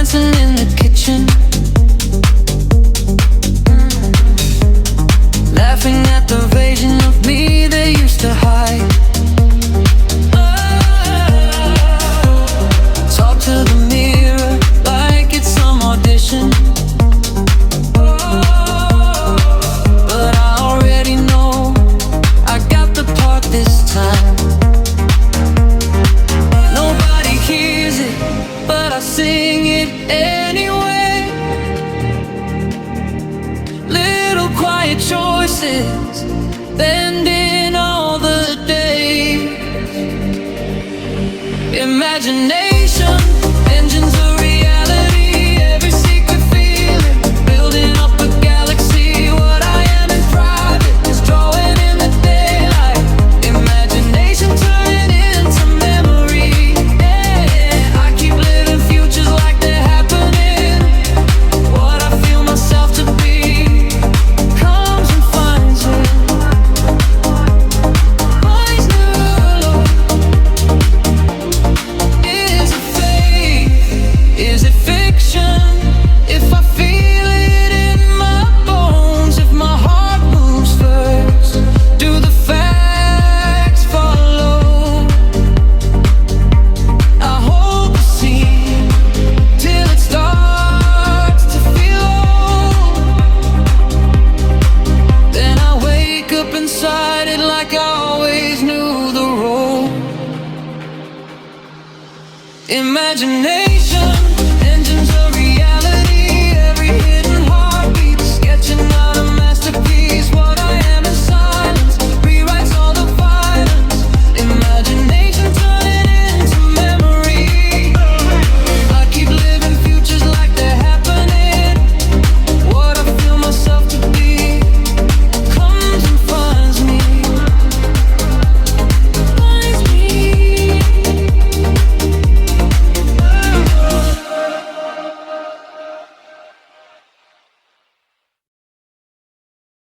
dancing in the kitchen, laughing at the version of me they used to hide. Talk to the mirror like it's some audition, but I already know I got the part this time. Nobody hears it, but I sing it anyway. Little quiet choices, bending all the days. Imagination, engines of reality, every secret feeling, building up a galaxy. What I am in private is drawing in the daylight. Imagination turning into memory. Yeah, I keep living futures like they're happening. What I feel myself to be comes and finds me. Boy's new love. Is it fate? Is it fiction? If I feel it in my bones, if my heart moves first, do the facts follow? I hold the scene till it starts to feel old. Then I wake up inside it like I always knew the role. Imagination.